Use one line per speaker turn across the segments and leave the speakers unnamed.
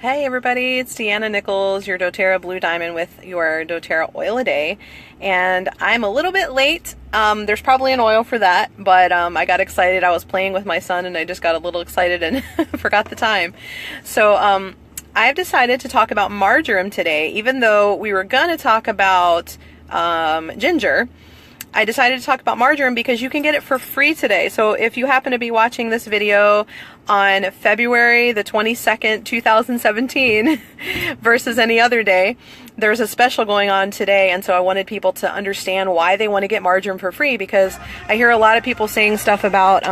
Hey everybody, it's Deanna Nichols, your doTERRA Blue Diamond with your doTERRA Oil a Day. And I'm a little bit late. There's probably an oil for that, but I got excited. I was playing with my son and I just got a little excited and forgot the time. So I've decided to talk about marjoram today, even though we were going to talk about ginger. I decided to talk about marjoram because you can get it for free today. So if you happen to be watching this video on February the 22nd, 2017 versus any other day, there's a special going on today. And so I wanted people to understand why they want to get marjoram for free, because I hear a lot of people saying stuff about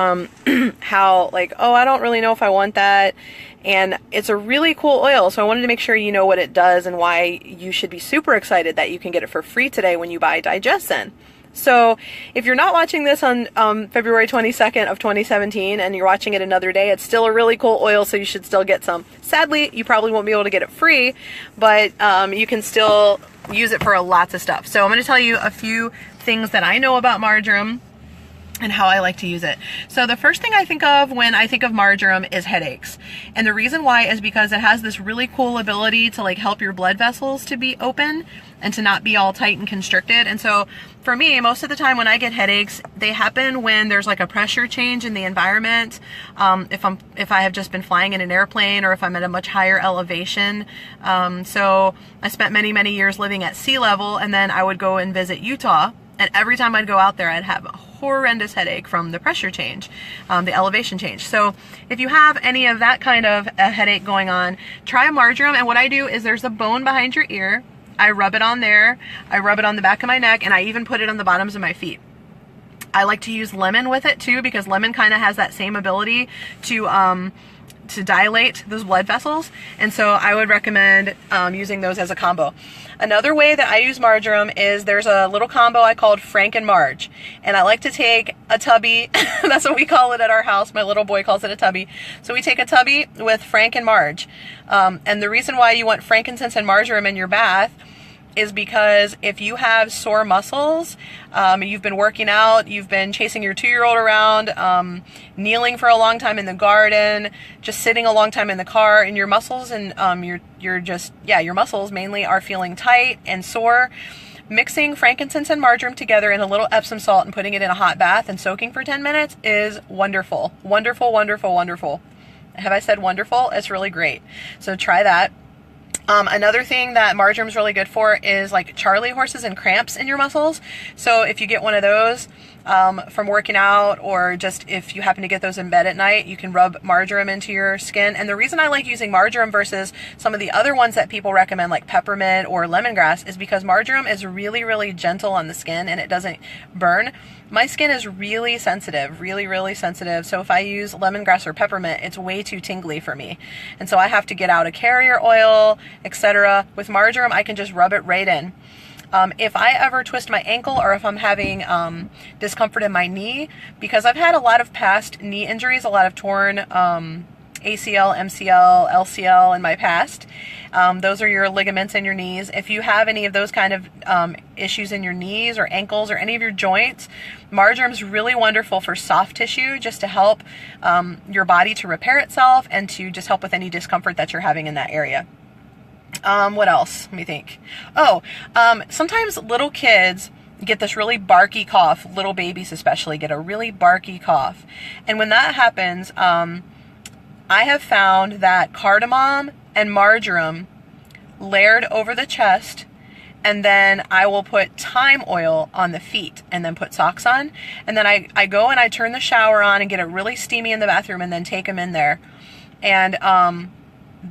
how like, oh, I don't really know if I want that. And it's a really cool oil, so I wanted to make sure you know what it does and why you should be super excited that you can get it for free today when you buy Digestin. So if you're not watching this on February 22nd of 2017 and you're watching it another day, it's still a really cool oil, so you should still get some. Sadly, you probably won't be able to get it free, but you can still use it for lots of stuff. So I'm going to tell you a few things that I know about marjoram and how I like to use it. So the first thing I think of when I think of marjoram is headaches. And the reason why is because it has this really cool ability to like help your blood vessels to be open and to not be all tight and constricted. And so for me, most of the time when I get headaches, they happen when there's like a pressure change in the environment. If I have just been flying in an airplane, or if I'm at a much higher elevation. So I spent many years living at sea level, and then I would go and visit Utah. And every time I'd go out there, I'd have a horrendous headache from the pressure change, the elevation change. So if you have any of that kind of a headache going on, try marjoram. And what I do is there's a bone behind your ear. I rub it on there. I rub it on the back of my neck, and I even put it on the bottoms of my feet. I like to use lemon with it too, because lemon kind of has that same ability to dilate those blood vessels. And so I would recommend using those as a combo. Another way that I use marjoram is there's a little combo I called Frank and Marge. And I like to take a tubby, that's what we call it at our house. My little boy calls it a tubby. So we take a tubby with Frank and Marge. And the reason why you want frankincense and marjoram in your bath is because if you have sore muscles, you've been working out, you've been chasing your 2-year-old around, kneeling for a long time in the garden, just sitting a long time in the car, and your muscles and your muscles mainly are feeling tight and sore, mixing frankincense and marjoram together in a little Epsom salt and putting it in a hot bath and soaking for 10 minutes is wonderful. Wonderful, wonderful, wonderful. Have I said wonderful? It's really great. So try that. Another thing that marjoram's really good for is like Charlie horses and cramps in your muscles. So if you get one of those from working out, or just if you happen to get those in bed at night, you can rub marjoram into your skin. And the reason I like using marjoram versus some of the other ones that people recommend, like peppermint or lemongrass, is because marjoram is really gentle on the skin and it doesn't burn. My skin is really sensitive, really sensitive. So if I use lemongrass or peppermint, it's way too tingly for me. And so I have to get out a carrier oil, etc. With marjoram, I can just rub it right in. If I ever twist my ankle, or if I'm having discomfort in my knee, because I've had a lot of past knee injuries, a lot of torn ACL, MCL, LCL in my past. Those are your ligaments in your knees. If you have any of those kind of issues in your knees or ankles or any of your joints, marjoram's really wonderful for soft tissue, just to help your body to repair itself and to just help with any discomfort that you're having in that area. What else? Let me think. Sometimes little kids get this really barky cough. Little babies especially get a really barky cough. And when that happens, I have found that cardamom and marjoram layered over the chest, and then I will put thyme oil on the feet and then put socks on. And then I go and I turn the shower on and get it really steamy in the bathroom and then take them in there. And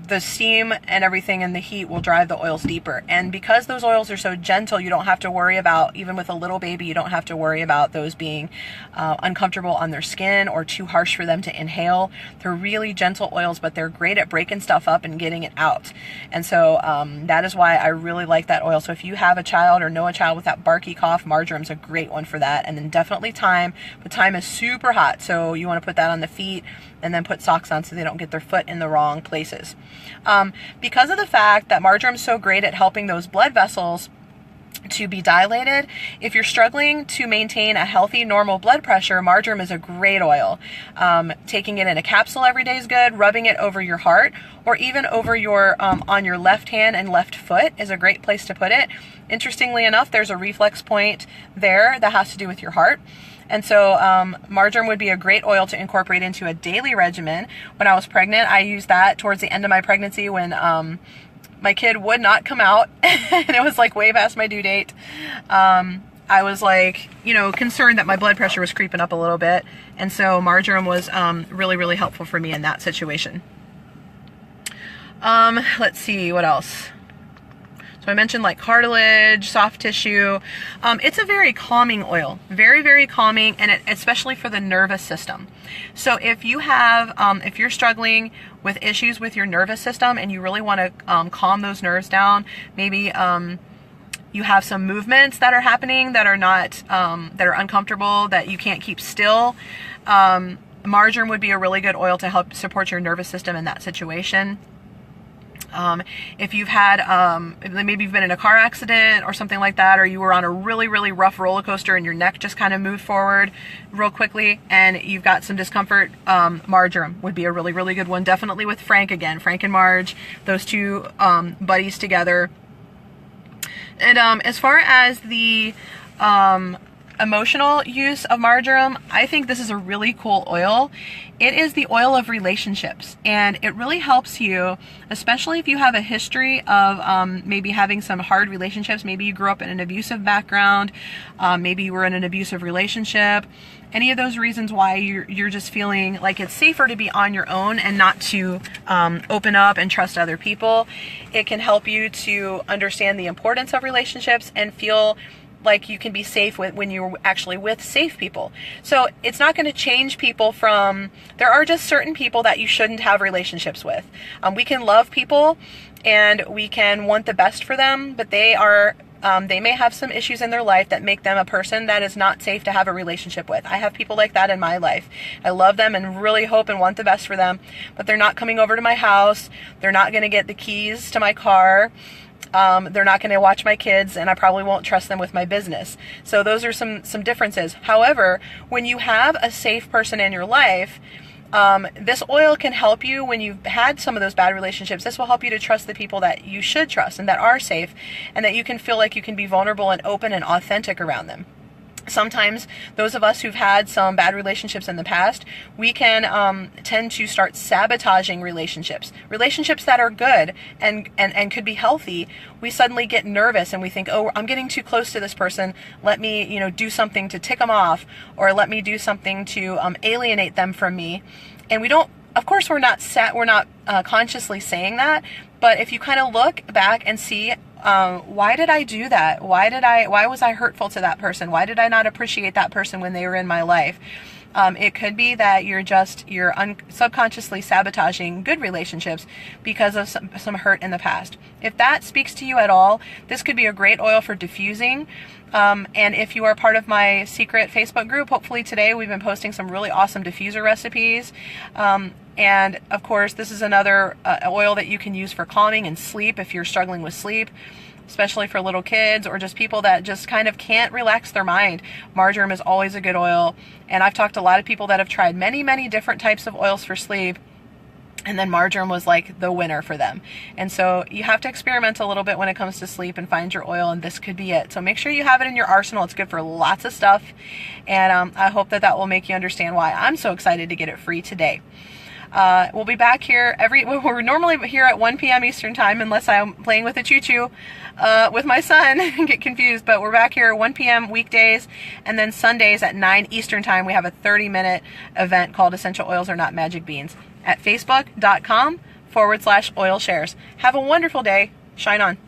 the steam and everything and the heat will drive the oils deeper. And because those oils are so gentle, you don't have to worry about, even with a little baby, you don't have to worry about those being uncomfortable on their skin or too harsh for them to inhale. They're really gentle oils, but they're great at breaking stuff up and getting it out. And so that is why I really like that oil. So if you have a child or know a child with that barky cough, marjoram's a great one for that. And then definitely thyme, but thyme is super hot, so you want to put that on the feet and then put socks on so they don't get their foot in the wrong places. Because of the fact that marjoram is so great at helping those blood vessels to be dilated. If you're struggling to maintain a healthy, normal blood pressure, marjoram is a great oil. Taking it in a capsule every day is good. Rubbing it over your heart or even over your on your left hand and left foot is a great place to put it. Interestingly enough, there's a reflex point there that has to do with your heart. And so marjoram would be a great oil to incorporate into a daily regimen. When I was pregnant, I used that towards the end of my pregnancy when my kid would not come out and it was like way past my due date. I was like, you know, concerned that my blood pressure was creeping up a little bit. And so marjoram was really, really helpful for me in that situation. Let's see, what else? So I mentioned like cartilage, soft tissue. It's a very calming oil, very, very calming, and especially for the nervous system. So if you have, if you're struggling with issues with your nervous system and you really want to calm those nerves down, maybe you have some movements that are happening that are not, that are uncomfortable, that you can't keep still. Marjoram would be a really good oil to help support your nervous system in that situation. If you've had, maybe you've been in a car accident or something like that, or you were on a really, really rough roller coaster and your neck just kind of moved forward real quickly and you've got some discomfort, marjoram would be a really, really good one. Definitely with Frank again, Frank and Marge, those two buddies together. And as far as the emotional use of marjoram, I think this is a really cool oil. It is the oil of relationships, and it really helps you, especially if you have a history of maybe having some hard relationships. Maybe you grew up in an abusive background, maybe you were in an abusive relationship. Any of those reasons why you're just feeling like it's safer to be on your own and not to open up and trust other people. It can help you to understand the importance of relationships and feel like you can be safe when you're actually with safe people. So it's not going to change people from, there are just certain people that you shouldn't have relationships with. We can love people and we can want the best for them, but they may have some issues in their life that make them a person that is not safe to have a relationship with. I have people like that in my life. I love them and really hope and want the best for them, but they're not coming over to my house. They're not going to get the keys to my car. They're not going to watch my kids, and I probably won't trust them with my business. So those are some differences. However, when you have a safe person in your life, this oil can help you when you've had some of those bad relationships. This will help you to trust the people that you should trust and that are safe, and that you can feel like you can be vulnerable and open and authentic around them. Sometimes those of us who've had some bad relationships in the past, we can tend to start sabotaging relationships that are good and could be healthy. We suddenly get nervous and we think, oh, I'm getting too close to this person. Let me, do something to tick them off, or let me do something to alienate them from me. And we don't, of course, we're not consciously saying that. But if you kind of look back and see, why did I do that? Why was I hurtful to that person? Why did I not appreciate that person when they were in my life? It could be that you're subconsciously sabotaging good relationships because of some hurt in the past. If that speaks to you at all, this could be a great oil for diffusing. And if you are part of my secret Facebook group, hopefully today we've been posting some really awesome diffuser recipes. And of course, this is another oil that you can use for calming and sleep if you're struggling with sleep, especially for little kids or just people that just kind of can't relax their mind. Marjoram is always a good oil. And I've talked to a lot of people that have tried many, many different types of oils for sleep, and then marjoram was like the winner for them. And so you have to experiment a little bit when it comes to sleep and find your oil, and this could be it. So make sure you have it in your arsenal. It's good for lots of stuff. And I hope that will make you understand why I'm so excited to get it free today. We'll be back here we're normally here at 1 p.m. Eastern time, unless I'm playing with a choo-choo with my son and get confused, but we're back here at 1 p.m. weekdays, and then Sundays at 9 Eastern time we have a 30-minute event called Essential Oils Are Not Magic Beans at facebook.com/oil shares. Have a wonderful day. Shine on.